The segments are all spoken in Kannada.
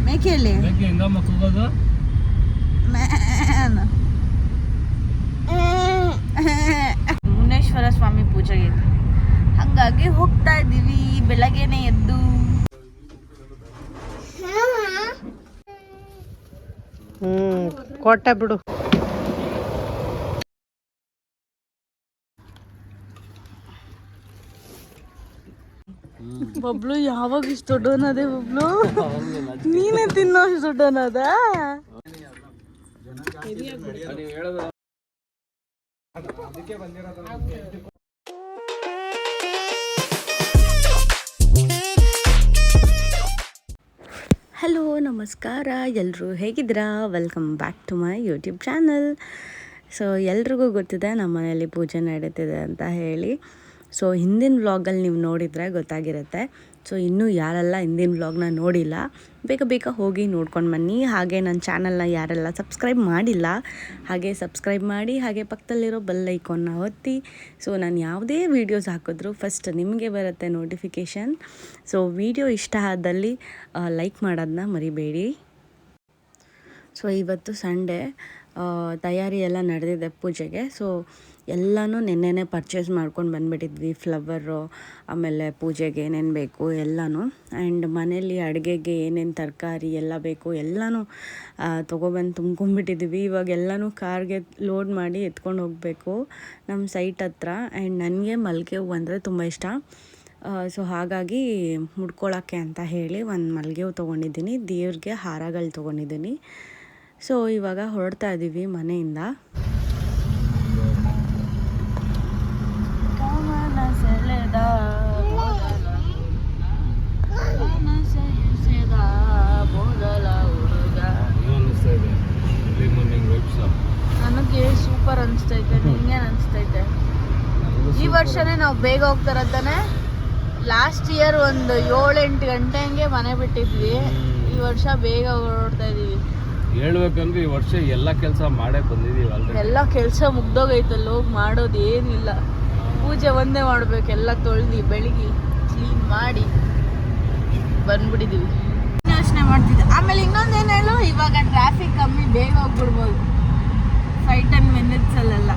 ಮೇಕೆಯಲ್ಲಿ ಮುನೇಶ್ವರ ಸ್ವಾಮಿ ಪೂಜೆಗೆ ಹಂಗಾಗಿ ಹೋಗ್ತಾ ಇದ್ದೀವಿ ಬೆಳಗ್ಗೆನೆ ಎದ್ದು. ಕೊಟ್ಟೆ ಬಿಡು. ಬಬ್ಲು ಯಾವಾಗ ಇಷ್ಟು ದೊಡ್ಡವನದೇ ಬಬ್ಲು? ನೀನೇ ತಿನ್ನೋ ಇಷ್ಟು ದೊಡ್ಡವನದ? ಹಲೋ ನಮಸ್ಕಾರ, ಎಲ್ಲರೂ ಹೇಗಿದ್ದೀರಾ? Welcome back to my YouTube channel. So ಎಲ್ರಿಗೂ ಗೊತ್ತಿದೆ ನಮ್ಮ ಮನೆಯಲ್ಲಿ ಪೂಜೆ ನಡೀತಿದೆ ಅಂತ ಹೇಳಿ. ಸೊ ಹಿಂದಿನ ವ್ಲಾಗಲ್ಲಿ ನೀವು ನೋಡಿದರೆ ಗೊತ್ತಾಗಿರುತ್ತೆ. ಸೊ ಇನ್ನೂ ಯಾರೆಲ್ಲ ಹಿಂದಿನ ವ್ಲಾಗ್ನ ನೋಡಿಲ್ಲ, ಬೇಗ ಬೇಗ ಹೋಗಿ ನೋಡ್ಕೊಂಡು ಬನ್ನಿ. ಹಾಗೆ ನನ್ನ ಚಾನಲ್ನ ಯಾರೆಲ್ಲ ಸಬ್ಸ್ಕ್ರೈಬ್ ಮಾಡಿಲ್ಲ ಹಾಗೆ ಸಬ್ಸ್ಕ್ರೈಬ್ ಮಾಡಿ, ಹಾಗೆ ಪಕ್ಕದಲ್ಲಿರೋ ಬೆಲ್ ಐಕಾನ್ನ ಒತ್ತಿ. ಸೊ ನಾನು ಯಾವುದೇ ವೀಡಿಯೋಸ್ ಹಾಕಿದ್ರೂ ಫಸ್ಟ್ ನಿಮಗೆ ಬರುತ್ತೆ ನೋಟಿಫಿಕೇಷನ್. ಸೊ ವಿಡಿಯೋ ಇಷ್ಟ ಆದಲ್ಲಿ ಲೈಕ್ ಮಾಡೋದನ್ನ ಮರಿಬೇಡಿ. ಸೊ ಇವತ್ತು ಸಂಡೇ, ತಯಾರಿ ಎಲ್ಲ ನಡೆದಿದೆ ಪೂಜೆಗೆ. ಸೊ ಎಲ್ಲನೂ ನೆನ್ನೆನೇ ಪರ್ಚೇಸ್ ಮಾಡ್ಕೊಂಡು ಬಂದುಬಿಟ್ಟಿದ್ವಿ. ಫ್ಲವರು, ಆಮೇಲೆ ಪೂಜೆಗೆ ಏನೇನು ಬೇಕು ಎಲ್ಲನೂ, ಆ್ಯಂಡ್ ಮನೇಲಿ ಅಡುಗೆಗೆ ಏನೇನು ತರಕಾರಿ ಎಲ್ಲ ಬೇಕು ಎಲ್ಲನೂ ತೊಗೊಬಂದು ತುಂಬ್ಕೊಂಡ್ಬಿಟ್ಟಿದ್ದೀವಿ. ಇವಾಗ ಎಲ್ಲನೂ ಕಾರ್ಗೆ ಲೋಡ್ ಮಾಡಿ ಎತ್ಕೊಂಡು ಹೋಗಬೇಕು ನಮ್ಮ ಸೈಟ್ ಹತ್ರ. ಆ್ಯಂಡ್ ನನಗೆ ಮಲ್ಲಿಗೆ ಹೂವು ಅಂದರೆ ತುಂಬ ಇಷ್ಟ. ಸೊ ಹಾಗಾಗಿ ಮುಡ್ಕೊಳ್ಳೋಕ್ಕೆ ಅಂತ ಹೇಳಿ ಒಂದು ಮಲ್ಲಿಗೆ ಹೂವು ತೊಗೊಂಡಿದ್ದೀನಿ, ದೇವ್ರಿಗೆ ಹಾರಗಳು ತೊಗೊಂಡಿದ್ದೀನಿ. ಸೊ ಇವಾಗ ಹೊರಡ್ತಾ ಇದ್ದೀವಿ ಮನೆಯಿಂದ. ನನಗೆ ಸೂಪರ್ ಅನಿಸ್ತೈತೆ. ನಿಂಗೇನು ಅನಿಸ್ತೈತೆ? ಈ ವರ್ಷನೇ ನಾವು ಬೇಗ ಹೋಗ್ತಾರಂತಾನೆ. ಲಾಸ್ಟ್ ಇಯರ್ ಒಂದು 7-8 ಗಂಟೆ ಹಂಗೆ ಮನೆ ಬಿಟ್ಟಿದ್ವಿ. ಈ ವರ್ಷ ಬೇಗ ಹೊರಡ್ತಾ ಇದೀವಿ. ಹೇಳ್ಬೇಕಂದ್ರೆ ಈ ವರ್ಷ ಎಲ್ಲ ಕೆಲಸ ಮಾಡೇ ಬಂದಿದೀವಿ. ಎಲ್ಲ ಕೆಲಸ ಮುಗ್ದೋಗೈತಲ್ಲ, ಹೋಗಿ ಮಾಡೋದು ಏನಿಲ್ಲ. ಪೂಜೆ ಒಂದೇ ಮಾಡ್ಬೇಕು, ಎಲ್ಲ ತೊಳೆದು ಬೆಳಗಿ ಕ್ಲೀನ್ ಮಾಡಿ ಬಂದ್ಬಿಟ್ಟಿದೀವಿ. ಯೋಚನೆ ಮಾಡ್ತಿದ್ದೆ. ಆಮೇಲೆ ಇನ್ನೊಂದೇನು ಹೇಳು, ಇವಾಗ ಟ್ರಾಫಿಕ್ ಕಮ್ಮಿ, ಬೇಗ ಹೋಗ್ಬಿಡ್ಬೋದು 5-10 ಮಿನಿಟ್ಸಲ್ಲೆಲ್ಲ.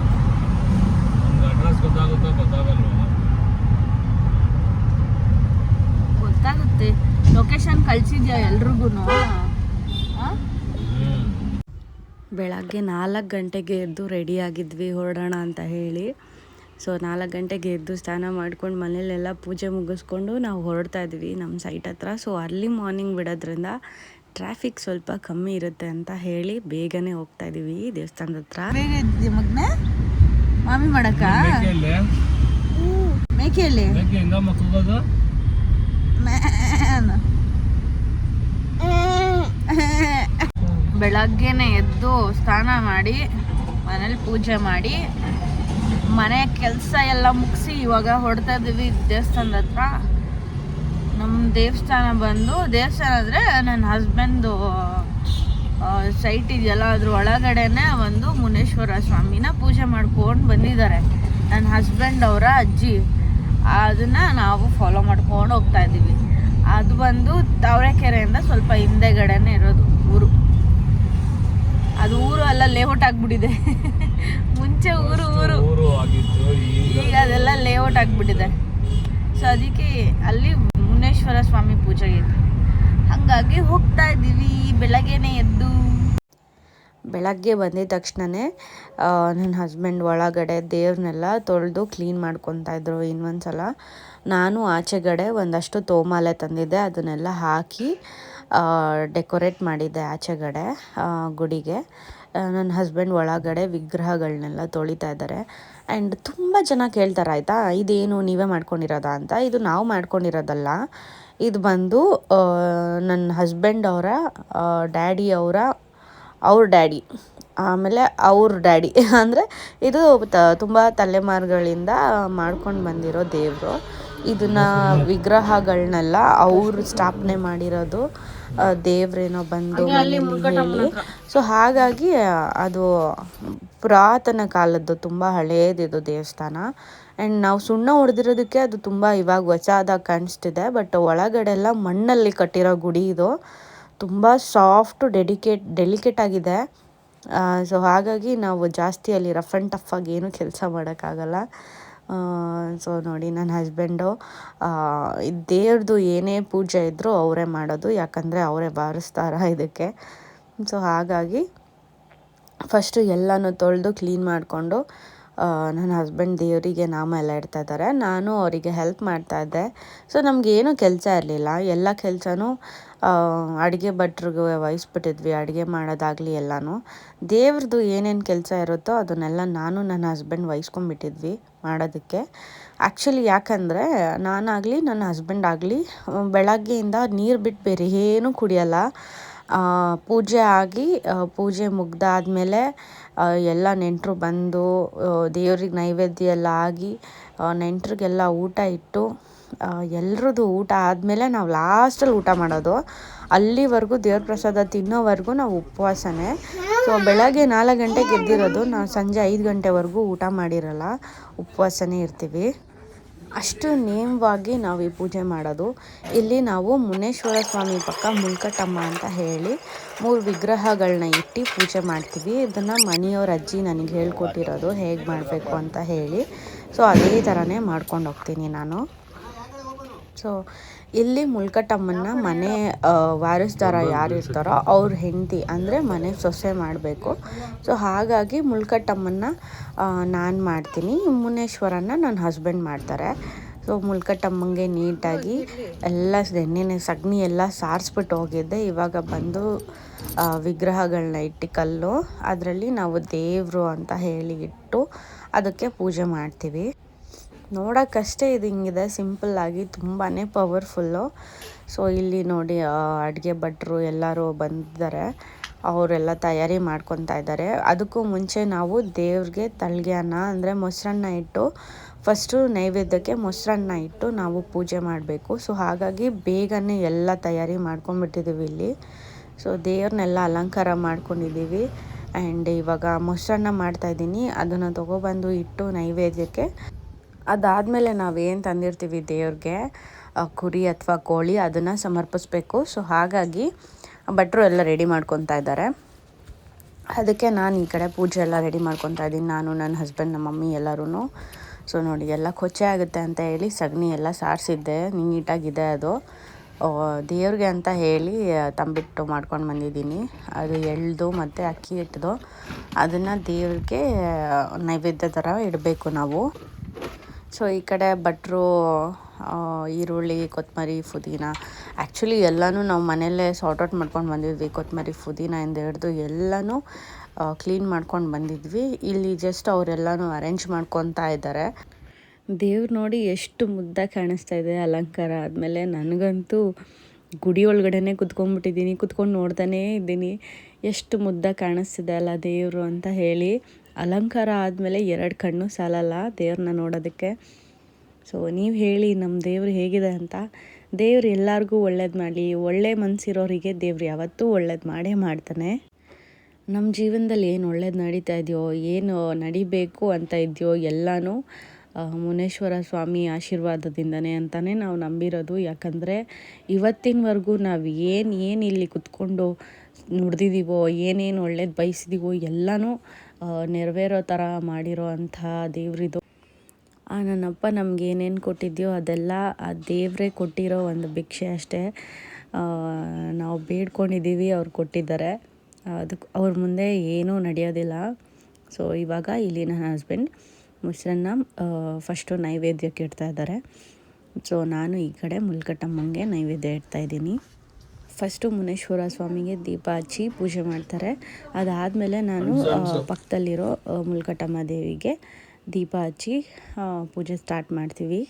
ಗೊತ್ತಾಗುತ್ತೆ. ಲೊಕೇಶನ್ ಕಳಿಸಿದ್ಯಾ ಎಲ್ರಿಗೂ? ಬೆಳಗ್ಗೆ 4 ಗಂಟೆಗೆ ಎದ್ದು ರೆಡಿಯಾಗಿದ್ವಿ ಹೊರಡೋಣ ಅಂತ ಹೇಳಿ. ಸೊ 4 ಗಂಟೆಗೆ ಎದ್ದು ಸ್ನಾನ ಮಾಡ್ಕೊಂಡು ಮನೇಲೆಲ್ಲ ಪೂಜೆ ಮುಗಿಸ್ಕೊಂಡು ನಾವು ಹೊರಡ್ತಾ ಇದ್ವಿ ನಮ್ಮ ಸೈಟ್ ಹತ್ರ. ಸೊ ಅರ್ಲಿ ಮಾರ್ನಿಂಗ್ ಬಿಡೋದ್ರಿಂದ ಟ್ರಾಫಿಕ್ ಸ್ವಲ್ಪ ಕಮ್ಮಿ ಇರುತ್ತೆ ಅಂತ ಹೇಳಿ ಬೇಗನೆ ಹೋಗ್ತಾ ಇದ್ದೀವಿ ದೇವಸ್ಥಾನದ ಹತ್ರ. ಬೇಗ ಇದ್ದೀವಿ ಮಗನೇ ಮಾಮಿ ಮಾಡಕ್ಕ. ಮೇಕೆಯಲ್ಲಿ ಬೆಳಗ್ಗೆನೆ ಎದ್ದು ಸ್ನಾನ ಮಾಡಿ ಮನೇಲಿ ಪೂಜೆ ಮಾಡಿ ಮನೆ ಕೆಲಸ ಎಲ್ಲ ಮುಗಿಸಿ ಇವಾಗ ಹೊರಡ್ತಾ ಇದ್ದೀವಿ ದೇವಸ್ಥಾನದ ಹತ್ರ. ನಮ್ಮ ದೇವಸ್ಥಾನ ಬಂದು, ದೇವಸ್ಥಾನ ಅಂದರೆ ನನ್ನ ಹಸ್ಬೆಂಡು ಸೈಟ್ ಇದೆಯಲ್ಲ ಅದ್ರ ಒಳಗಡೆನೆ ಒಂದು ಮುನೇಶ್ವರ ಸ್ವಾಮಿನ ಪೂಜೆ ಮಾಡ್ಕೊಂಡು ಬಂದಿದ್ದಾರೆ ನನ್ನ ಹಸ್ಬೆಂಡ್ ಅವರ ಅಜ್ಜಿ. ಅದನ್ನು ನಾವು ಫಾಲೋ ಮಾಡ್ಕೊಂಡು ಹೋಗ್ತಾ ಇದ್ದೀವಿ. ಅದು ಬಂದು ತಾವರೆಕೆರೆಯಿಂದ ಸ್ವಲ್ಪ ಹಿಂದೆಗಡೆನೇ ಇರೋದು ಊರು. ಅದು ಊರು ಅಲ್ಲ, ಲೇಔಟ್ ಆಗ್ಬಿಟ್ಟಿದೆ. ಮುಂಚೆ ಊರು ಈಗ ಅದೆಲ್ಲ ಲೇಔಟ್ ಆಗ್ಬಿಟ್ಟಿದೆ. ಸೊ ಅದಕ್ಕೆ ಅಲ್ಲಿ ಮುನೇಶ್ವರ ಸ್ವಾಮಿ ಪೂಜೆಗೆ ಹಾಗಾಗಿ ಹೋಗ್ತಾ ಇದ್ದೀವಿ ಬೆಳಗ್ಗೆನೆ ಎದ್ದು. ಬೆಳಗ್ಗೆ ಬಂದಿದ ತಕ್ಷಣವೇ ನನ್ನ ಹಸ್ಬೆಂಡ್ ಒಳಗಡೆ ದೇವ್ರನ್ನೆಲ್ಲ ತೊಳೆದು ಕ್ಲೀನ್ ಮಾಡ್ಕೊತಾ ಇದ್ರು. ಇನ್ನೊಂದು ಸಲ ನಾನು ಆಚೆಗಡೆ ಒಂದಷ್ಟು ತೋಮಾಲೆ ತಂದಿದ್ದೆ, ಅದನ್ನೆಲ್ಲ ಹಾಕಿ ಡೆಕೋರೇಟ್ ಮಾಡಿದ್ದೆ ಆಚೆಗಡೆ ಗುಡಿಗೆ. ನನ್ನ ಹಸ್ಬೆಂಡ್ ಒಳಗಡೆ ವಿಗ್ರಹಗಳನ್ನೆಲ್ಲ ತೊಳಿತಾ ಇದ್ದಾರೆ. ಆ್ಯಂಡ್ ತುಂಬ ಜನ ಕೇಳ್ತಾರೆ, ಆಯಿತಾ, ಇದೇನು ನೀವೇ ಮಾಡ್ಕೊಂಡಿರೋದಾ ಅಂತ. ಇದು ನಾವು ಮಾಡ್ಕೊಂಡಿರೋದಲ್ಲ, ಇದು ಬಂದು ನನ್ನ ಹಸ್ಬೆಂಡ್ ಅವರ ಡ್ಯಾಡಿ ಅವ್ರ ಡ್ಯಾಡಿ, ಆಮೇಲೆ ಅವ್ರ ಡ್ಯಾಡಿ ಅಂದರೆ ಇದು ತುಂಬ ತಲೆಮಾರುಗಳಿಂದ ಮಾಡ್ಕೊಂಡು ಬಂದಿರೋ ದೇವರು. ಇದನ್ನು ವಿಗ್ರಹಗಳನ್ನೆಲ್ಲ ಅವರು ಸ್ಥಾಪನೆ ಮಾಡಿರೋದು ದೇವ್ರೇನೋ ಬಂದು ಹೇಳಿ. ಸೊ ಹಾಗಾಗಿ ಅದು ಪುರಾತನ ಕಾಲದ್ದು, ತುಂಬ ಹಳೇದಿದು ದೇವಸ್ಥಾನ. ಆ್ಯಂಡ್ ನಾವು ಸುಣ್ಣ ಹೊಡೆದಿರೋದಕ್ಕೆ ಅದು ತುಂಬ ಇವಾಗ ಹೊಸದಾಗಿ ಕಾಣಿಸ್ತಿದೆ. ಬಟ್ ಒಳಗಡೆ ಎಲ್ಲ ಮಣ್ಣಲ್ಲಿ ಕಟ್ಟಿರೋ ಗುಡಿ ಇದು. ತುಂಬ ಸಾಫ್ಟು ಡೆಲಿಕೇಟ್ ಆಗಿದೆ. ಸೊ ಹಾಗಾಗಿ ನಾವು ಜಾಸ್ತಿ ಅಲ್ಲಿ ರಫ್ ಆ್ಯಂಡ್ ಟಫಾಗಿ ಏನೂ ಕೆಲಸ ಮಾಡೋಕ್ಕಾಗಲ್ಲ. ಸೊ ನೋಡಿ ನನ್ನ ಹಸ್ಬೆಂಡು ದೇವ್ರದ್ದು ಏನೇ ಪೂಜೆ ಇದ್ದರೂ ಅವರೇ ಮಾಡೋದು, ಯಾಕಂದರೆ ಅವರೇ ಬಾರಿಸ್ತಾರ ಇದಕ್ಕೆ. ಸೊ ಹಾಗಾಗಿ ಫಸ್ಟು ಎಲ್ಲನೂ ತೊಳೆದು ಕ್ಲೀನ್ ಮಾಡಿಕೊಂಡು ನನ್ನ ಹಸ್ಬೆಂಡ್ ದೇವರಿಗೆ ನಾಮ ಎಲ್ಲ ಇಡ್ತಾ ಇದ್ದಾರೆ. ನಾನು ಅವರಿಗೆ ಹೆಲ್ಪ್ ಮಾಡ್ತಾಯಿದ್ದೆ. ಸೊ ನಮಗೇನು ಕೆಲಸ ಇರಲಿಲ್ಲ, ಎಲ್ಲ ಕೆಲಸನೂ ಅಡುಗೆ ಭಟ್ರಿಗೆ ವಹಿಸ್ಬಿಟ್ಟಿದ್ವಿ. ಅಡುಗೆ ಮಾಡೋದಾಗಲಿ ಎಲ್ಲನೂ ದೇವ್ರದ್ದು ಏನೇನು ಕೆಲಸ ಇರುತ್ತೋ ಅದನ್ನೆಲ್ಲ ನಾನು ನನ್ನ ಹಸ್ಬೆಂಡ್ ವಹಿಸ್ಕೊಂಡ್ಬಿಟ್ಟಿದ್ವಿ ಮಾಡೋದಕ್ಕೆ. ಆ್ಯಕ್ಚುಲಿ ಯಾಕಂದರೆ ನಾನಾಗಲಿ ನನ್ನ ಹಸ್ಬೆಂಡ್ ಆಗಲಿ ಬೆಳಗ್ಗೆಯಿಂದ ನೀರು ಬಿಟ್ಟು ಬೇರೆ ಏನೂ ಕುಡಿಯಲ್ಲ. ಪೂಜೆ ಆಗಿ ಪೂಜೆ ಮುಗ್ದಾದ್ಮೇಲೆ ಎಲ್ಲ ನೆಂಟರು ಬಂದು ದೇವ್ರಿಗೆ ನೈವೇದ್ಯ ಎಲ್ಲ ಆಗಿ ನೆಂಟ್ರಿಗೆಲ್ಲ ಊಟ ಇಟ್ಟು ಎಲ್ರದ್ದು ಊಟ ಆದಮೇಲೆ ನಾವು ಲಾಸ್ಟಲ್ಲಿ ಊಟ ಮಾಡೋದು. ಅಲ್ಲಿವರೆಗೂ ದೇವ್ರ ಪ್ರಸಾದ ತಿನ್ನೋವರೆಗೂ ನಾವು ಉಪವಾಸನೇ. ಸೊ ಬೆಳಗ್ಗೆ 4 ಗಂಟೆಗೆ ಎದ್ದಿರೋದು, ನಾವು ಸಂಜೆ 5 ಗಂಟೆವರೆಗೂ ಊಟ ಮಾಡಿರಲ್ಲ, ಉಪವಾಸನೇ ಇರ್ತೀವಿ. ಅಷ್ಟು ನೇಮವಾಗಿ ನಾವು ಈ ಪೂಜೆ ಮಾಡೋದು. ಇಲ್ಲಿ ನಾವು ಮುನೇಶ್ವರ ಸ್ವಾಮಿ ಪಕ್ಕ ಮುಲ್ಕಟ್ಟಮ್ಮ ಅಂತ ಹೇಳಿ 3 ವಿಗ್ರಹಗಳನ್ನ ಇಟ್ಟು ಪೂಜೆ ಮಾಡ್ತೀವಿ. ಇದನ್ನು ಮನೆಯವ್ರ ಅಜ್ಜಿ ನನಗೆ ಹೇಳ್ಕೊಟ್ಟಿರೋದು ಹೇಗೆ ಮಾಡಬೇಕು ಅಂತ ಹೇಳಿ. ಸೊ ಅದೇ ಥರನೇ ಮಾಡ್ಕೊಂಡು ಹೋಗ್ತೀನಿ ನಾನು. ಸೊ ಇಲ್ಲಿ ಮುಲ್ಕಟ್ಟಮ್ಮನ ಮನೆ ವಾರಸ್ದಾರ ಯಾರು ಇರ್ತಾರೋ ಅವ್ರ ಹೆಂಡತಿ ಅಂದರೆ ಮನೆ ಸೊಸೆ ಮಾಡಬೇಕು. ಸೊ ಹಾಗಾಗಿ ಮುಲ್ಕಟ್ಟಮ್ಮನ ನಾನು ಮಾಡ್ತೀನಿ, ಮುನೇಶ್ವರನ ನನ್ನ ಹಸ್ಬೆಂಡ್ ಮಾಡ್ತಾರೆ. ಸೊ ಮುಲ್ಕಟ್ಟಮ್ಮಂಗೆ ನೀಟಾಗಿ ಎಲ್ಲ ನೆನ್ನೆ ಸಗಣಿ ಎಲ್ಲ ಸಾರಿಸ್ಬಿಟ್ಟು ಹೋಗಿದ್ದೆ. ಇವಾಗ ಬಂದು ವಿಗ್ರಹಗಳನ್ನ ಇಟ್ಟು ಕಲ್ಲು ಅದರಲ್ಲಿ ನಾವು ದೇವರು ಅಂತ ಹೇಳಿ ಇಟ್ಟು ಅದಕ್ಕೆ ಪೂಜೆ ಮಾಡ್ತೀವಿ. ನೋಡೋಕ್ಕಷ್ಟೇ ಇದು ಹಿಂಗಿದೆ ಸಿಂಪಲ್ಲಾಗಿ, ತುಂಬಾ ಪವರ್ಫುಲ್ಲು. ಸೊ ಇಲ್ಲಿ ನೋಡಿ ಅಡುಗೆ ಭಟ್ರು ಎಲ್ಲರೂ ಬಂದಿದ್ದಾರೆ, ಅವರೆಲ್ಲ ತಯಾರಿ ಮಾಡ್ಕೊತಾ ಇದ್ದಾರೆ. ಅದಕ್ಕೂ ಮುಂಚೆ ನಾವು ದೇವ್ರಿಗೆ ತಳ್ಗೆ ಅನ್ನ ಅಂದರೆ ಮೊಸರನ್ನ ಇಟ್ಟು ಫಸ್ಟು ನೈವೇದ್ಯಕ್ಕೆ ಮೊಸರನ್ನ ಇಟ್ಟು ನಾವು ಪೂಜೆ ಮಾಡಬೇಕು. ಸೊ ಹಾಗಾಗಿ ಬೇಗನೆ ಎಲ್ಲ ತಯಾರಿ ಮಾಡ್ಕೊಂಡ್ಬಿಟ್ಟಿದ್ದೀವಿ ಇಲ್ಲಿ. ಸೊ ದೇವ್ರನ್ನೆಲ್ಲ ಅಲಂಕಾರ ಮಾಡ್ಕೊಂಡಿದ್ದೀವಿ. ಆ್ಯಂಡ್ ಇವಾಗ ಮೊಸರನ್ನ ಮಾಡ್ತಾಯಿದ್ದೀನಿ, ಅದನ್ನು ತೊಗೊಬಂದು ಇಟ್ಟು ನೈವೇದ್ಯಕ್ಕೆ. ಅದಾದಮೇಲೆ ನಾವೇನು ತಂದಿರ್ತೀವಿ ದೇವ್ರಿಗೆ ಕುರಿ ಅಥವಾ ಕೋಳಿ ಅದನ್ನು ಸಮರ್ಪಿಸ್ಬೇಕು. ಸೊ ಹಾಗಾಗಿ ಭಟ್ರು ಎಲ್ಲ ರೆಡಿ ಮಾಡ್ಕೊತಾ ಇದ್ದಾರೆ. ಅದಕ್ಕೆ ನಾನು ಈ ಕಡೆ ಪೂಜೆ ಎಲ್ಲ ರೆಡಿ ಮಾಡ್ಕೊತಾ ಇದ್ದೀನಿ, ನಾನು ನನ್ನ ಹಸ್ಬೆಂಡ್ ನಮ್ಮ ಮಮ್ಮಿ ಎಲ್ಲರೂ. ಸೊ ನೋಡಿ ಎಲ್ಲ ಕೊಚ್ಚೆ ಆಗುತ್ತೆ ಅಂತ ಹೇಳಿ ಸಗಣಿ ಎಲ್ಲ ಸಾರಿಸಿದ್ದೆ, ನೀಟಾಗಿದೆ ಅದು. ದೇವ್ರಿಗೆ ಅಂತ ಹೇಳಿ ತಂಬಿಟ್ಟು ಮಾಡ್ಕೊಂಡು ಬಂದಿದ್ದೀನಿ. ಅದು ಎಳ್ದು ಮತ್ತು ಅಕ್ಕಿ ಹಿಟ್ಟದು, ಅದನ್ನು ದೇವ್ರಿಗೆ ನೈವೇದ್ಯ ಥರ ಇಡಬೇಕು ನಾವು. ಸೊ ಈ ಕಡೆ ಭಟ್ರು ಈರುಳ್ಳಿ, ಕೊತ್ತಂಬರಿ, ಪುದೀನ ಆ್ಯಕ್ಚುಲಿ ಎಲ್ಲನೂ ನಾವು ಮನೆಯಲ್ಲೇ ಸಾರ್ಟ್ ಔಟ್ ಮಾಡ್ಕೊಂಡು ಬಂದಿದ್ವಿ. ಕೊತ್ತಂಬರಿ, ಪುದೀನದಿಂದ ಹಿಡಿದು ಎಲ್ಲನೂ ಕ್ಲೀನ್ ಮಾಡ್ಕೊಂಡು ಬಂದಿದ್ವಿ. ಇಲ್ಲಿ ಜಸ್ಟ್ ಅವರೆಲ್ಲನೂ ಅರೇಂಜ್ ಮಾಡ್ಕೊತಾ ಇದ್ದಾರೆ. ದೇವ್ರು ನೋಡಿ ಎಷ್ಟು ಮುದ್ದಾಗಿ ಕಾಣಿಸ್ತಾ ಇದೆ ಅಲಂಕಾರ ಆದಮೇಲೆ. ನನಗಂತೂ ಗುಡಿ ಒಳಗಡೆನೇ ಕುತ್ಕೊಂಡ್ಬಿಟ್ಟಿದ್ದೀನಿ, ಕುತ್ಕೊಂಡು ನೋಡ್ತಾನೇ ಇದ್ದೀನಿ, ಎಷ್ಟು ಮುದ್ದಾಗಿ ಕಾಣಿಸ್ತಿದೆ ಅಲ್ಲ ದೇವರು ಅಂತ ಹೇಳಿ. ಅಲಂಕಾರ ಆದಮೇಲೆ 2 ಕಣ್ಣು ಸಾಲಲ್ಲ ದೇವ್ರನ್ನ ನೋಡೋದಕ್ಕೆ. ಸೊ ನೀವು ಹೇಳಿ ನಮ್ಮ ದೇವ್ರು ಹೇಗಿದೆ ಅಂತ. ದೇವ್ರು ಎಲ್ಲರಿಗೂ ಒಳ್ಳೇದು ಮಾಡಲಿ, ಒಳ್ಳೆ ಮನಸ್ಸಿರೋರಿಗೆ ದೇವ್ರು ಯಾವತ್ತೂ ಒಳ್ಳೇದು ಮಾಡೇ ಮಾಡ್ತಾನೆ. ನಮ್ಮ ಜೀವನದಲ್ಲಿ ಏನು ಒಳ್ಳೇದು ನಡೀತಾ ಇದೆಯೋ, ಏನು ನಡಿಬೇಕು ಅಂತ ಇದೆಯೋ ಎಲ್ಲನೂ ಮುನೇಶ್ವರ ಸ್ವಾಮಿ ಆಶೀರ್ವಾದದಿಂದನೇ ಅಂತಲೇ ನಾವು ನಂಬಿರೋದು. ಯಾಕಂದರೆ ಇವತ್ತಿನವರೆಗೂ ನಾವು ಏನು ಇಲ್ಲಿ ಕುತ್ಕೊಂಡು ನುಡ್ದಿದ್ದೀವೋ, ಏನೇನು ಒಳ್ಳೇದು ಬಯಸಿದ್ದೀವೋ ಎಲ್ಲನೂ ನೆರವೇರೋ ಥರ ಮಾಡಿರೋ ಅಂಥ ದೇವರಿದು. ನನ್ನಪ್ಪ ನಮ್ಗೆ ಏನೇನು ಕೊಟ್ಟಿದ್ಯೋ ಅದೆಲ್ಲ ಆ ದೇವರೇ ಕೊಟ್ಟಿರೋ ಒಂದು ಭಿಕ್ಷೆ ಅಷ್ಟೇ. ನಾವು ಬೇಡ್ಕೊಂಡಿದ್ದೀವಿ, ಅವ್ರು ಕೊಟ್ಟಿದ್ದಾರೆ. ಅದಕ್ಕೆ ಅವ್ರ ಮುಂದೆ ಏನೂ ನಡೆಯೋದಿಲ್ಲ. ಸೊ ಇವಾಗ ಇಲ್ಲಿ ನನ್ನ ಹಸ್ಬೆಂಡ್ ಮೊಸರನ್ನ ಫಸ್ಟು ನೈವೇದ್ಯಕ್ಕೆ ಇಡ್ತಾ ಇದ್ದಾರೆ. ಸೊ ನಾನು ಈ ಕಡೆ ಮುಲ್ಕಟ್ಟಮ್ಮಂಗೆ ನೈವೇದ್ಯ ಇಡ್ತಾಯಿದ್ದೀನಿ. ಫಸ್ಟು ಮುನೇಶ್ವರ ಸ್ವಾಮಿಗೆ ದೀಪ ಹಚ್ಚಿ ಪೂಜೆ ಮಾಡ್ತಾರೆ. ಅದಾದಮೇಲೆ ನಾನು ಪಕ್ಕದಲ್ಲಿರೋ ಮುಲ್ಕಟ್ಟಮ್ಮ ದೇವಿಗೆ ದೀಪ ಹಚ್ಚಿ ಪೂಜೆ ಸ್ಟಾರ್ಟ್ ಮಾಡ್ತೀವಿ.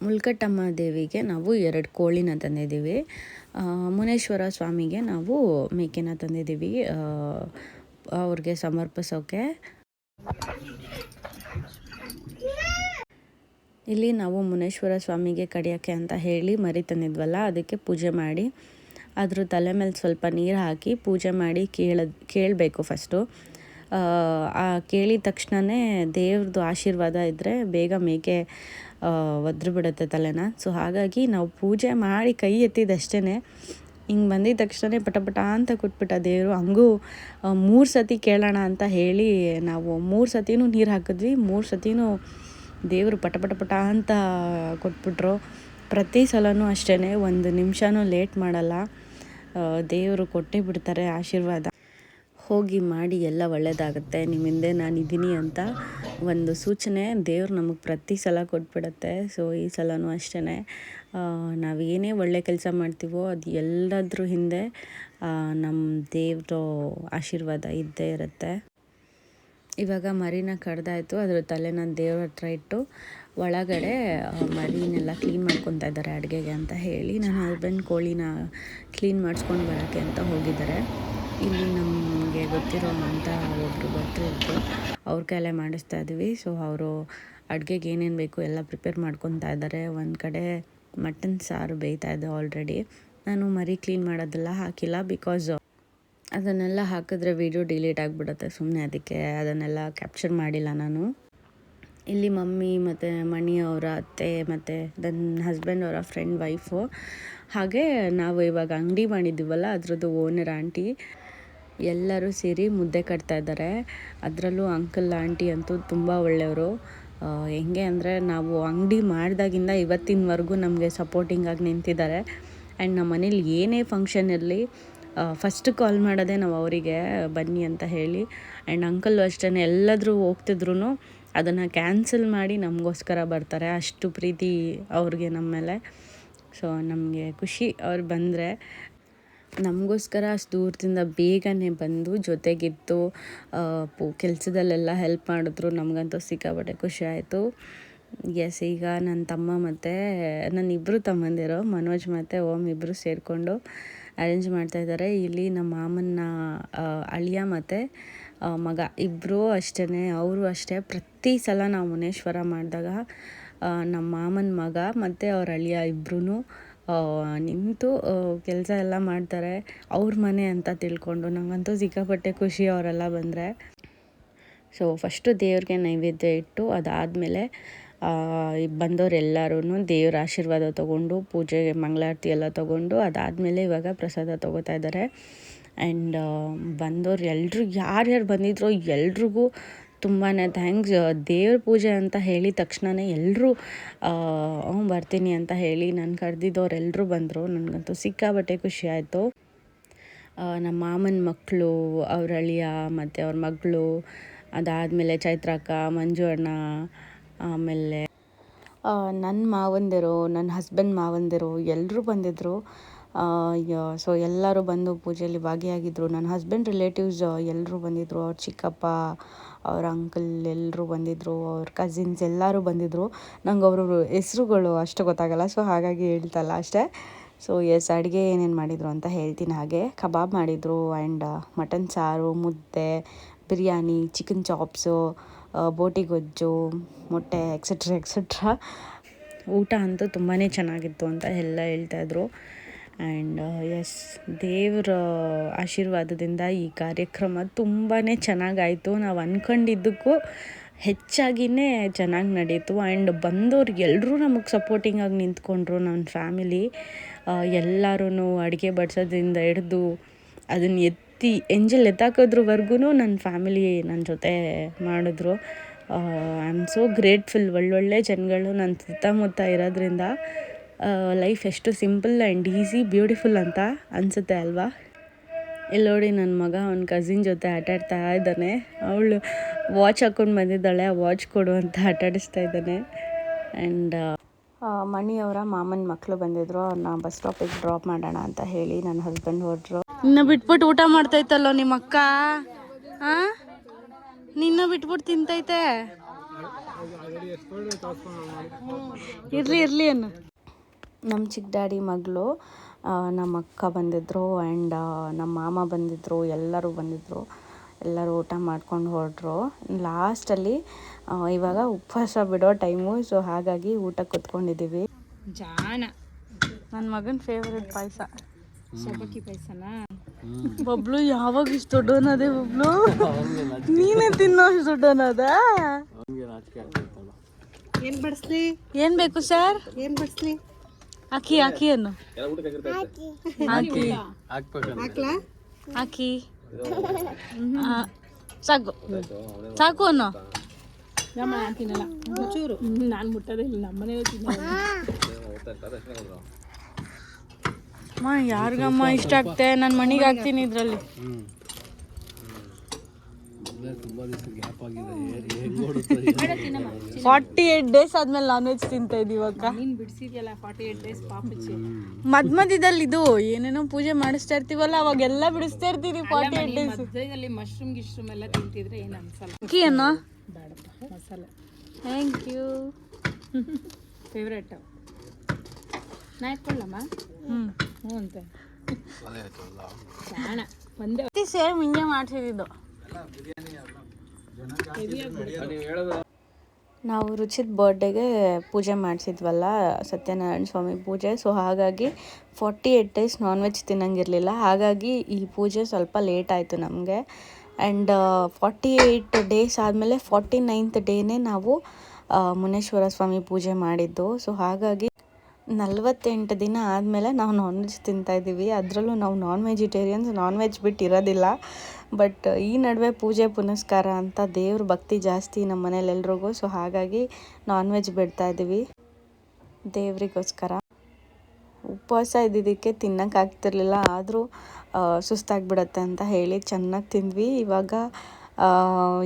ಮುಲ್ಕಟ್ಟಮ್ಮ ದೇವಿಗೆ ನಾವು 2 ಕೋಳಿನ ತಂದಿದ್ದೀವಿ. ಮುನೇಶ್ವರ ಸ್ವಾಮಿಗೆ ನಾವು ಮೇಕೆನ ತಂದಿದ್ದೀವಿ ಅವ್ರಿಗೆ ಸಮರ್ಪಿಸೋಕ್ಕೆ. ಇಲ್ಲಿ ನಾವು ಮುನೇಶ್ವರ ಸ್ವಾಮಿಗೆ ಕಡಿಯೋಕ್ಕೆ ಅಂತ ಹೇಳಿ ಮರಿ ತಂದಿದ್ವಲ್ಲ, ಅದಕ್ಕೆ ಪೂಜೆ ಮಾಡಿ ಅದ್ರ ತಲೆ ಮೇಲೆ ಸ್ವಲ್ಪ ನೀರು ಹಾಕಿ ಪೂಜೆ ಮಾಡಿ ಕೇಳಬೇಕು ಫಸ್ಟು. ಕೇಳಿದ ತಕ್ಷಣವೇ ದೇವ್ರದ್ದು ಆಶೀರ್ವಾದ ಇದ್ದರೆ ಬೇಗ ಮೇಕೆ ಒದ್ರು ಬಿಡುತ್ತೆ ತಲೆನ. ಸೊ ಹಾಗಾಗಿ ನಾವು ಪೂಜೆ ಮಾಡಿ ಕೈ ಎತ್ತಿದಷ್ಟೇ ಹಿಂಗೆ ಬಂದಿದ್ದ ತಕ್ಷಣ ಪಟ ಅಂತ ಕೊಟ್ಬಿಟ್ಟ ದೇವರು. ಹಂಗೂ 3 ಸತಿ ಕೇಳೋಣ ಅಂತ ಹೇಳಿ ನಾವು 3 ಸತಿನೂ ನೀರು ಹಾಕಿದ್ವಿ. 3 ಸತಿನೂ ದೇವರು ಪಟ ಅಂತ ಕೊಟ್ಬಿಟ್ರು. ಪ್ರತಿ ಸಲವೂ ಅಷ್ಟೇ, 1 ನಿಮಿಷನೂ ಲೇಟ್ ಮಾಡಲ್ಲ, ದೇವರು ಕೊಟ್ಟೇ ಬಿಡ್ತಾರೆ ಆಶೀರ್ವಾದ. ಹೋಗಿ ಮಾಡಿ ಎಲ್ಲ ಒಳ್ಳೆಯದಾಗುತ್ತೆ, ನಿಮ್ಮ ಹಿಂದೆ ನಾನಿದ್ದೀನಿ ಅಂತ ಒಂದು ಸೂಚನೆ ದೇವ್ರು ನಮಗೆ ಪ್ರತಿ ಸಲ ಕೊಟ್ಬಿಡುತ್ತೆ. ಸೊ ಈ ಸಲವೂ ಅಷ್ಟೇ, ನಾವು ಏನೇ ಒಳ್ಳೆ ಕೆಲಸ ಮಾಡ್ತೀವೋ ಅದು ಎಲ್ಲದ್ರ ಹಿಂದೆ ನಮ್ಮ ದೇವ್ರ ಆಶೀರ್ವಾದ ಇದ್ದೇ ಇರುತ್ತೆ. ಇವಾಗ ಮರಿನ ಕಡ್ದಾಯಿತು, ಅದ್ರ ತಲೆನ ದೇವ್ರ ಹತ್ರ ಇಟ್ಟು ಒಳಗಡೆ ಮರಿನೆಲ್ಲ ಕ್ಲೀನ್ ಮಾಡ್ಕೊತಾ ಇದ್ದಾರೆ ಅಡುಗೆಗೆ ಅಂತ ಹೇಳಿ. ನನ್ನ ಹಸ್ಬೆಂಡ್ ಕೋಳಿನ ಕ್ಲೀನ್ ಮಾಡಿಸ್ಕೊಂಡು ಬರೋಕ್ಕೆ ಅಂತ ಹೋಗಿದ್ದಾರೆ. ಇಲ್ಲಿ ನಮಗೆ ಗೊತ್ತಿರೋ ಅಂತ ಒಬ್ಬರು ಬರ್ತಿದ್ರು, ಅವ್ರ ಕೈಲೇ ಮಾಡಿಸ್ತಾ ಇದ್ವಿ. ಸೊ ಅವರು ಅಡುಗೆಗೆ ಏನೇನು ಬೇಕು ಎಲ್ಲ ಪ್ರಿಪೇರ್ ಮಾಡ್ಕೊತಾ ಇದ್ದಾರೆ. ಒಂದು ಕಡೆ ಮಟನ್ ಸಾರು ಬೇಯ್ತಾ ಇದೆ ಆಲ್ರೆಡಿ. ನಾನು ಮರಿ ಕ್ಲೀನ್ ಮಾಡೋದೆಲ್ಲ ಹಾಕಿಲ್ಲ, ಬಿಕಾಸ್ ಅದನ್ನೆಲ್ಲ ಹಾಕಿದ್ರೆ ವಿಡಿಯೋ ಡಿಲೀಟ್ ಆಗಿಬಿಡುತ್ತೆ, ಸುಮ್ಮನೆ ಅದಕ್ಕೆ ಅದನ್ನೆಲ್ಲ ಕ್ಯಾಪ್ಚರ್ ಮಾಡಿಲ್ಲ ನಾನು. ಇಲ್ಲಿ ಮಮ್ಮಿ ಮತ್ತು ಮಣಿ ಅವರ ಅತ್ತೆ ಮತ್ತು ನನ್ನ ಹಸ್ಬೆಂಡ್ ಅವರ ಫ್ರೆಂಡ್ ವೈಫು, ಹಾಗೆ ನಾವು ಇವಾಗ ಅಂಗಡಿ ಮಾಡಿದ್ದೀವಲ್ಲ ಅದರದ್ದು ಓನರ್ ಆಂಟಿ ಎಲ್ಲರೂ ಸೇರಿ ಮುದ್ದೆ ಕಟ್ತಾ ಇದ್ದಾರೆ. ಅದರಲ್ಲೂ ಅಂಕಲ್ ಆಂಟಿ ಅಂತೂ ತುಂಬ ಒಳ್ಳೆಯವರು. ಹೆಂಗೆ ಅಂದರೆ ನಾವು ಅಂಗಡಿ ಮಾಡಿದಾಗಿಂದ ಇವತ್ತಿನವರೆಗೂ ನಮಗೆ ಸಪೋರ್ಟಿಂಗಾಗಿ ನಿಂತಿದ್ದಾರೆ. ಆ್ಯಂಡ್ ನಮ್ಮ ಮನೇಲಿ ಏನೇ ಫಂಕ್ಷನ್ ಇರಲಿ ಫಸ್ಟ್ ಕಾಲ್ ಮಾಡೋದೇ ನಾವು ಅವರಿಗೆ ಬನ್ನಿ ಅಂತ ಹೇಳಿ. ಆ್ಯಂಡ್ ಅಂಕಲ್ಲು ಅಷ್ಟೇ, ಎಲ್ಲಾದರೂ ಹೋಗ್ತಿದ್ರು ಅದನ್ನು ಕ್ಯಾನ್ಸಲ್ ಮಾಡಿ ನಮಗೋಸ್ಕರ ಬರ್ತಾರೆ, ಅಷ್ಟು ಪ್ರೀತಿ ಅವ್ರಿಗೆ ನಮ್ಮ ಮೇಲೆ. ಸೊ ನಮಗೆ ಖುಷಿ ಅವ್ರು ಬಂದರೆ. ನಮಗೋಸ್ಕರ ಅಷ್ಟು ದೂರದಿಂದ ಬೇಗನೆ ಬಂದು ಜೊತೆಗಿದ್ದು ಕೆಲಸದಲ್ಲೆಲ್ಲ ಹೆಲ್ಪ್ ಮಾಡಿದ್ರು. ನಮಗಂತೂ ಸಿಕ್ಕಾಪಟ್ಟೆ ಖುಷಿ ಆಯಿತು. ಎಸ್, ಈಗ ನನ್ನ ತಮ್ಮ ಮತ್ತು ನನ್ನ ಇಬ್ಬರು ತಮ್ಮಂದಿರು ಮನೋಜ್ ಮತ್ತು ಓಮ್ ಇಬ್ಬರು ಸೇರಿಕೊಂಡು ಅರೇಂಜ್ ಮಾಡ್ತಾಯಿದ್ದಾರೆ. ಇಲ್ಲಿ ನಮ್ಮ ಮಾಮನ ಅಳಿಯ ಮತ್ತು ಮಗ ಇಬ್ಬರೂ ಅಷ್ಟೇ, ಅವರು ಅಷ್ಟೇ. ಪ್ರತಿ ಸಲ ನಾವು ಮುನೇಶ್ವರ ಮಾಡಿದಾಗ ನಮ್ಮ ಮಾಮನ ಮಗ ಮತ್ತು ಅವ್ರ ಅಳಿಯ ಇಬ್ಬರೂ ನಿಂತು ಕೆಲಸ ಎಲ್ಲ ಮಾಡ್ತಾರೆ, ಅವ್ರ ಮನೆ ಅಂತ ತಿಳ್ಕೊಂಡು. ನನಗಂತೂ ಸಿಕ್ಕಾಪಟ್ಟೆ ಖುಷಿ ಅವರೆಲ್ಲ ಬಂದರೆ. ಸೊ ಫಸ್ಟು ದೇವ್ರಿಗೆ ನೈವೇದ್ಯ ಇಟ್ಟು ಅದಾದಮೇಲೆ ಬಂದವರೆಲ್ಲರೂ ದೇವ್ರ ಆಶೀರ್ವಾದ ತೊಗೊಂಡು ಪೂಜೆಗೆ ಮಂಗಳಾರತಿ ಎಲ್ಲ ತೊಗೊಂಡು ಅದಾದಮೇಲೆ ಇವಾಗ ಪ್ರಸಾದ ತೊಗೋತಾ ಇದ್ದಾರೆ. ಆ್ಯಂಡ್ ಬಂದವ್ರು ಎಲ್ಲರೂ ಯಾರ್ಯಾರು ಬಂದಿದ್ರೋ ಎಲ್ರಿಗೂ ತುಂಬಾ ಥ್ಯಾಂಕ್ಸ್. ದೇವ್ರ ಪೂಜೆ ಅಂತ ಹೇಳಿದ ತಕ್ಷಣವೇ ಎಲ್ಲರೂ ಬರ್ತೀನಿ ಅಂತ ಹೇಳಿ ನಾನು ಕರೆದಿದ್ದವ್ರು ಎಲ್ಲರೂ ಬಂದರು. ನನಗಂತೂ ಸಿಕ್ಕಾಬಟ್ಟೆ ಖುಷಿ ಆಯಿತು. ನಮ್ಮ ಮಾಮನ ಮಕ್ಕಳು, ಅವ್ರ ಅಳಿಯ ಮತ್ತು ಅವ್ರ ಮಗಳು, ಅದಾದಮೇಲೆ ಚೈತ್ರಕ್ಕ, ಮಂಜು ಅಣ್ಣ, ಆಮೇಲೆ ನನ್ನ ಮಾವಂದಿರು, ನನ್ನ ಹಸ್ಬೆಂಡ್ ಮಾವಂದಿರು ಎಲ್ಲರೂ ಬಂದಿದ್ದರು. ಸೊ ಎಲ್ಲರೂ ಬಂದು ಪೂಜೆಯಲ್ಲಿ ಭಾಗಿಯಾಗಿದ್ದರು. ನನ್ನ ಹಸ್ಬೆಂಡ್ ರಿಲೇಟಿವ್ಸ್ ಎಲ್ಲರೂ ಬಂದಿದ್ದರು, ಅವ್ರ ಚಿಕ್ಕಪ್ಪ, ಅವ್ರ ಅಂಕಲ್ ಎಲ್ಲರೂ ಬಂದಿದ್ದರು, ಅವ್ರ ಕಸಿನ್ಸ್ ಎಲ್ಲರೂ ಬಂದಿದ್ದರು. ನಂಗೆ ಅವ್ರ ಹೆಸ್ರುಗಳು ಅಷ್ಟು ಗೊತ್ತಾಗಲ್ಲ, ಸೊ ಹಾಗಾಗಿ ಹೇಳ್ತಲ್ಲ ಅಷ್ಟೇ. ಸೊ ಎಸ್, ಅಡುಗೆ ಏನೇನು ಮಾಡಿದರು ಅಂತ ಹೇಳ್ತೀನಿ. ಹಾಗೆ ಕಬಾಬ್ ಮಾಡಿದರು, ಆ್ಯಂಡ್ ಮಟನ್ ಸಾರು, ಮುದ್ದೆ, ಬಿರಿಯಾನಿ, ಚಿಕನ್ ಚಾಪ್ಸು, ಬೋಟಿ ಗೊಜ್ಜು, ಮೊಟ್ಟೆ, ಎಕ್ಸೆಟ್ರಾ. ಊಟ ಅಂತೂ ತುಂಬಾ ಚೆನ್ನಾಗಿತ್ತು ಅಂತ ಎಲ್ಲ ಹೇಳ್ತಾಯಿದ್ರು. ಆ್ಯಂಡ್ ಎಸ್, ದೇವ್ರ ಆಶೀರ್ವಾದದಿಂದ ಈ ಕಾರ್ಯಕ್ರಮ ತುಂಬಾ ಚೆನ್ನಾಗಾಯಿತು. ನಾವು ಅಂದ್ಕೊಂಡಿದ್ದಕ್ಕೂ ಹೆಚ್ಚಾಗಿಯೇ ಚೆನ್ನಾಗಿ ನಡೀತು. ಆ್ಯಂಡ್ ಬಂದವ್ರು ಎಲ್ಲರೂ ನಮಗೆ ಸಪೋರ್ಟಿಂಗಾಗಿ ನಿಂತ್ಕೊಂಡ್ರು. ನನ್ನ ಫ್ಯಾಮಿಲಿ ಎಲ್ಲರೂ ಅಡುಗೆ ಬಡಿಸೋದ್ರಿಂದ ಹಿಡ್ದು ಅದನ್ನು ಎಂಜಲ್ ಎತ್ತಾಕೋದ್ರವರೆಗೂ ನನ್ನ ಫ್ಯಾಮಿಲಿ ನನ್ನ ಜೊತೆ ಮಾಡಿದ್ರು. I am so grateful. ಒಳ್ಳೊಳ್ಳೆ ಜನಗಳು ನನ್ನ ಸುತ್ತಮುತ್ತ ಇರೋದ್ರಿಂದ ಲೈಫ್ ಎಷ್ಟು ಸಿಂಪಲ್ ಆ್ಯಂಡ್ ಈಸಿ, ಬ್ಯೂಟಿಫುಲ್ ಅಂತ ಅನಿಸುತ್ತೆ ಅಲ್ವಾ. ಇಲ್ಲಿ ನೋಡಿ, ನನ್ನ ಮಗ ಅವ್ನ ಕಸಿನ್ ಜೊತೆ ಆಟಾಡ್ತಾ ಇದ್ದಾನೆ. ಅವಳು ವಾಚ್ ಹಾಕ್ಕೊಂಡು ಬಂದಿದ್ದಾಳೆ, ಆ ವಾಚ್ ಕೊಡು ಅಂತ ಆಟಾಡಿಸ್ತಾ ಇದ್ದಾನೆ. ಆ್ಯಂಡ್ ಮಣಿಯವರ ಮಾಮನ ಮಕ್ಕಳು ಬಂದಿದ್ದರು, ಅವ್ರನ್ನ ಬಸ್ ಸ್ಟಾಪಿಗೆ ಡ್ರಾಪ್ ಮಾಡೋಣ ಅಂತ ಹೇಳಿ ನನ್ನ ಹಸ್ಬೆಂಡ್ ಹೊರಟ್ರು. ನಿನ್ನ ಬಿಟ್ಬಿಟ್ಟು ಊಟ ಮಾಡ್ತೈತಲ್ಲೋ ನಿಮ್ಮ ಅಕ್ಕ, ನಿನ್ನ ಬಿಟ್ಬಿಟ್ಟು ತಿಂತೈತೆ. ಇರಲಿ ಅನ್ನು. ನಮ್ಮ ಚಿಕ್ಕ ಡ್ಯಾಡಿ ಮಗಳು, ನಮ್ಮ ಅಕ್ಕ ಬಂದಿದ್ದರು, ಆ್ಯಂಡ್ ನಮ್ಮ ಮಾಮ ಬಂದಿದ್ದರು, ಎಲ್ಲರೂ ಬಂದಿದ್ದರು. ಎಲ್ಲರೂ ಊಟ ಮಾಡ್ಕೊಂಡು ಹೊರಟ್ರು. ಲಾಸ್ಟಲ್ಲಿ ಇವಾಗ ಉಪವಾಸ ಬಿಡೋ ಟೈಮು, ಸೊ ಹಾಗಾಗಿ ಊಟ ಕೂತ್ಕೊಂಡಿದ್ದೀವಿ. ಜಾನ ನನ್ನ ಮಗನ ಫೇವ್ರೆಟ್ ಪಾಯಸ ಸಬ್ಬಕ್ಕಿ ಪಾಯಸನಾ. ಬಬ್ಲು ಯಾವಾಗ ಇಷ್ಟು ದೊಡ್ಡವನದೇ ಬಬ್ಲು, ನೀನೇ ತಿನ್ನೋ ಅಷ್ಟು ದೊಡ್ಡವನದ. ಏನು ಬಡಿಸ್ಲಿ? ಏನು ಬೇಕು ಸರ್? ಏನು ಬಡಿಸ್ಲಿ? ಹಾಕಿ ಹಾಕಿ ಅನ್ನು ಹಾಕಿ ಹಾಕಿ ಸಾಕು ಸಾಕು ಅನ್ನು ನಾನು ತಿನ್ನಲ್ಲ ಚೂರು ನಾನು ಮುಟ್ಟೋದೇ ಇಲ್ಲ ನಮ್ಮನೆ ಅಮ್ಮ ಯಾರಿಗಮ್ಮ ಇಷ್ಟ ಆಗ್ತೆ ನಾನು ಮನೆಗೆ ಹಾಕ್ತೀನಿ ಇದರಲ್ಲಿ. 48 ಡೇಸ್ ಆದ್ಮೇಲೆ ನಾನ್ ವೆಜ್ ತಿಂತಾ ಇದೀವಿ ಅಕ್ಕ. ನೀನು ಬಿಡಿಸಿದ್ಯಲ್ಲ 48 ಡೇಸ್ ಪಾಪಚ್ಚಿ ಮಧ್ಯದಲ್ಲಿ ಇದು ಏನೇನೋ ಪೂಜೆ ಮಾಡಿಸ್ತಾ ಇರ್ತೀವಲ್ಲ ಅವಾಗೆಲ್ಲ ಬಿಡಿಸ್ತಾ ಇರ್ತೀವಿ 48 ಡೇಸ್. ಮಧ್ಯದಲ್ಲಿ ಮಶ್ರೂಮ್ ಗಿಶ್ರೂಮ್ ಎಲ್ಲ ತಿಂತಿದ್ರೆ ಏನು ಅನ್ಸಲ್ಲ. ಅಕ್ಕಿ ಅನ್ನ ಬೇಡಪ್ಪ ಮಸಾಲೆ ಥ್ಯಾಂಕ್ ಯು ಫೇವ್ರೇಟ್. ನಾ ಇಟ್ಕೊಳ್ಳಮ್ಮ ಹ್ಞೂ ಅಂತೆ ಜಾಣ ಒಂದೇ ಸೇಮ್ ಹಿಂಗೆ ಮಾಡ್ಸಿದ್ದು. ನಾವು ರುಚಿದ ಬರ್ಡೇಗೆ ಪೂಜೆ ಮಾಡಿಸಿದ್ವಲ್ಲ ಸತ್ಯನಾರಾಯಣ ಸ್ವಾಮಿ ಪೂಜೆ. ಸೊ ಹಾಗಾಗಿ 48 ಡೇಸ್ ನಾನ್ ವೆಜ್ ತಿನ್ನಂಗಿರಲಿಲ್ಲ. ಹಾಗಾಗಿ ಈ ಪೂಜೆ ಸ್ವಲ್ಪ ಲೇಟ್ ಆಯಿತು ನಮಗೆ. ಆ್ಯಂಡ್ 48 ಡೇಸ್ ಆದಮೇಲೆ 49th ಡೇನೇ ನಾವು ಮುನೇಶ್ವರ ಸ್ವಾಮಿ ಪೂಜೆ ಮಾಡಿದ್ದು. ಸೊ ಹಾಗಾಗಿ 48 ದಿನ ಆದಮೇಲೆ ನಾವು ನಾನ್ ವೆಜ್ ತಿಂತಾಯಿದ್ದೀವಿ. ಅದರಲ್ಲೂ ನಾವು ನಾನ್ ವೆಜಿಟೇರಿಯನ್ಸ್, ನಾನ್ ವೆಜ್ ಬಿಟ್ಟು ಇರೋದಿಲ್ಲ. ಬಟ್ ಈ ನಡುವೆ ಪೂಜೆ ಪುನಸ್ಕಾರ ಅಂತ ದೇವ್ರ ಭಕ್ತಿ ಜಾಸ್ತಿ ನಮ್ಮ ಮನೇಲಿ ಎಲ್ರಿಗೂ. ಸೊ ಹಾಗಾಗಿ ನಾನ್ ವೆಜ್ ಬಿಡ್ತಾಯಿದ್ದೀವಿ ದೇವರಿಗೋಸ್ಕರ. ಉಪವಾಸ ಇದ್ದಿದ್ದಕ್ಕೆ ತಿನ್ನೋಕ್ಕಾಗ್ತಿರ್ಲಿಲ್ಲ, ಆದರೂ ಸುಸ್ತಾಗಿಬಿಡತ್ತೆ ಅಂತ ಹೇಳಿ ಚೆನ್ನಾಗಿ ತಿಂದ್ವಿ. ಇವಾಗ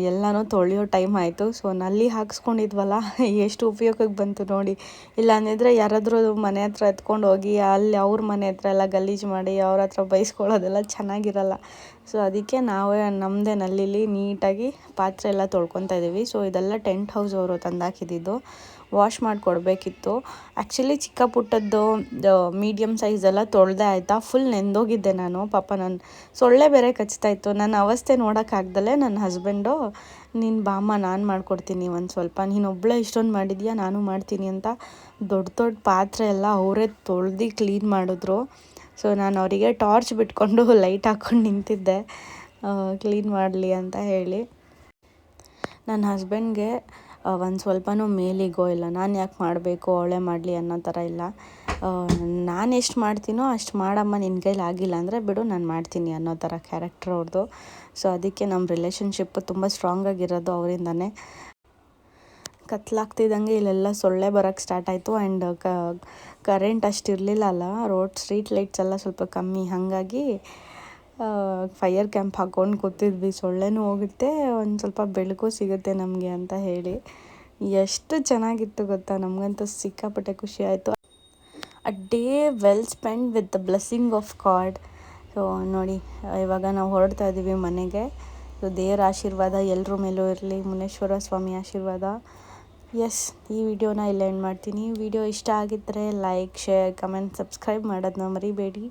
ಎಲ್ಲನೂ ತೊಳೆಯೋ ಟೈಮ್ ಆಯಿತು. ಸೊ ನಲ್ಲಿ ಹಾಕ್ಸ್ಕೊಂಡಿದ್ವಲ್ಲ ಎಷ್ಟು ಉಪಯೋಗಕ್ಕೆ ಬಂತು ನೋಡಿ. ಇಲ್ಲ ಅಂದಿದ್ರೆ ಯಾರಾದರೂ ಮನೆ ಹತ್ರ ಎತ್ಕೊಂಡು ಹೋಗಿ ಅಲ್ಲಿ ಅವ್ರ ಮನೆ ಹತ್ರ ಎಲ್ಲ ಗಲೀಜು ಮಾಡಿ ಅವ್ರ ಹತ್ರ ಬೈಸ್ಕೊಳ್ಳೋದೆಲ್ಲ ಚೆನ್ನಾಗಿರಲ್ಲ. ಸೊ ಅದಕ್ಕೆ ನಾವೇ ನಮ್ಮದೇ ನಲ್ಲಿಲಿ ನೀಟಾಗಿ ಪಾತ್ರೆ ಎಲ್ಲ ತೊಳ್ಕೊತಾ ಇದ್ದೀವಿ. ಸೊ ಇದೆಲ್ಲ ಟೆಂಟ್ ಹೌಸ್ ಅವರು ತಂದಾಕಿದ್ದು, ವಾಶ್ ಮಾಡಿಕೊಡ್ಬೇಕಿತ್ತು. ಆ್ಯಕ್ಚುಲಿ ಚಿಕ್ಕ ಪುಟ್ಟದ್ದು ಮೀಡಿಯಮ್ ಸೈಜೆಲ್ಲ ತೊಳೆದೆ ಆಯಿತಾ, ಫುಲ್ ನೆಂದೋಗಿದ್ದೆ ನಾನು. ಪಾಪ ನಾನು ಸೊಳ್ಳೆ ಬೇರೆ ಕಚ್ತಾಯಿತ್ತು. ನನ್ನ ಅವಸ್ಥೆ ನೋಡೋಕ್ಕಾಗ್ದಲೇ ನನ್ನ ಹಸ್ಬೆಂಡು ನೀನು ಬಾಮ್ಮ ನಾನು ಮಾಡಿಕೊಡ್ತೀನಿ ಒಂದು ಸ್ವಲ್ಪ, ನೀನು ಒಬ್ಬಳೇ ಇಷ್ಟೊಂದು ಮಾಡಿದ್ಯಾ ನಾನು ಮಾಡ್ತೀನಿ ಅಂತ ದೊಡ್ಡ ದೊಡ್ಡ ಪಾತ್ರೆ ಎಲ್ಲ ಅವರೇ ತೊಳ್ದು ಕ್ಲೀನ್ ಮಾಡಿದ್ರು. ಸೊ ನಾನು ಅವರಿಗೆ ಟಾರ್ಚ್ ಬಿಟ್ಕೊಂಡು ಲೈಟ್ ಹಾಕ್ಕೊಂಡು ನಿಂತಿದ್ದೆ ಕ್ಲೀನ್ ಮಾಡಲಿ ಅಂತ ಹೇಳಿ. ನನ್ನ ಹಸ್ಬೆಂಡ್ಗೆ ಒಂದು ಸ್ವಲ್ಪನೂ ಮೇಲಿಗೋ ಇಲ್ಲ, ನಾನು ಯಾಕೆ ಮಾಡಬೇಕು ಅವಳೇ ಮಾಡಲಿ ಅನ್ನೋ ಥರ ಇಲ್ಲ. ನಾನು ಎಷ್ಟು ಮಾಡ್ತೀನೋ ಅಷ್ಟು ಮಾಡಮ್ಮ, ನಿನ್ನ ಕೈಲಿ ಆಗಿಲ್ಲ ಅಂದರೆ ಬಿಡು ನಾನು ಮಾಡ್ತೀನಿ ಅನ್ನೋ ಥರ ಕ್ಯಾರೆಕ್ಟರ್ ಅವ್ರದ್ದು. ಸೊ ಅದಕ್ಕೆ ನಮ್ಮ ರಿಲೇಷನ್ಶಿಪ್ ತುಂಬ ಸ್ಟ್ರಾಂಗಾಗಿರೋದು ಅವರಿಂದನೇ. ಕತ್ಲಾಗ್ತಿದ್ದಂಗೆ ಇಲ್ಲೆಲ್ಲ ಸೊಳ್ಳೆ ಬರೋಕ್ಕೆ ಸ್ಟಾರ್ಟ್ ಆಯಿತು. ಆ್ಯಂಡ್ ಕರೆಂಟ್ ಅಷ್ಟು ಇರಲಿಲ್ಲ ಅಲ್ಲ, ಸ್ಟ್ರೀಟ್ ಲೈಟ್ಸ್ ಎಲ್ಲ ಸ್ವಲ್ಪ ಕಮ್ಮಿ. ಹಾಗಾಗಿ ಫೈರ್ ಕ್ಯಾಂಪ್ ಹಾಕ್ಕೊಂಡು ಕೂತಿದ್ವಿ. ಸೊಳ್ಳೆನೂ ಹೋಗುತ್ತೆ, ಒಂದು ಸ್ವಲ್ಪ ಬೆಳಕು ಸಿಗುತ್ತೆ ನಮಗೆ ಅಂತ ಹೇಳಿ. ಎಷ್ಟು ಚೆನ್ನಾಗಿತ್ತು ಗೊತ್ತಾ, ನಮಗಂತೂ ಸಿಕ್ಕಾಪಟ್ಟೆ ಖುಷಿ ಆಯಿತು. A day well spend with the blessing of god. So ನೋಡಿ ಇವಾಗ ನಾವು ಹೊರಡ್ತಾ ಇದ್ದೀವಿ ಮನೆಗೆ. ಸೊ ದೇವರ ಆಶೀರ್ವಾದ ಎಲ್ಲರ ಮೇಲೂ ಇರಲಿ, ಮುನೇಶ್ವರ ಸ್ವಾಮಿ ಆಶೀರ್ವಾದ. ಎಸ್, ಈ ವಿಡಿಯೋನ ಇಲ್ಲೇ ಎಂಡ್ ಮಾಡ್ತೀನಿ. ವಿಡಿಯೋ ಇಷ್ಟ ಆಗಿದ್ದರೆ ಲೈಕ್, ಶೇರ್, ಕಮೆಂಟ್, ಸಬ್ಸ್ಕ್ರೈಬ್ ಮಾಡೋದನ್ನ ಮರಿಬೇಡಿ.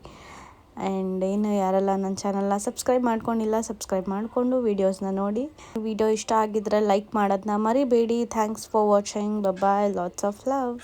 ಆ್ಯಂಡ್ ಏನು ಯಾರೆಲ್ಲ ನನ್ನ ಚಾನಲ್ನ ಸಬ್ಸ್ಕ್ರೈಬ್ ಮಾಡ್ಕೊಂಡಿಲ್ಲ, ಸಬ್ಸ್ಕ್ರೈಬ್ ಮಾಡಿಕೊಂಡು ವೀಡಿಯೋಸ್ನ ನೋಡಿ. ವಿಡಿಯೋ ಇಷ್ಟ ಆಗಿದ್ದರೆ ಲೈಕ್ ಮಾಡೋದನ್ನ ಮರಿಬೇಡಿ. Thanks for watching. Bye, lots of love.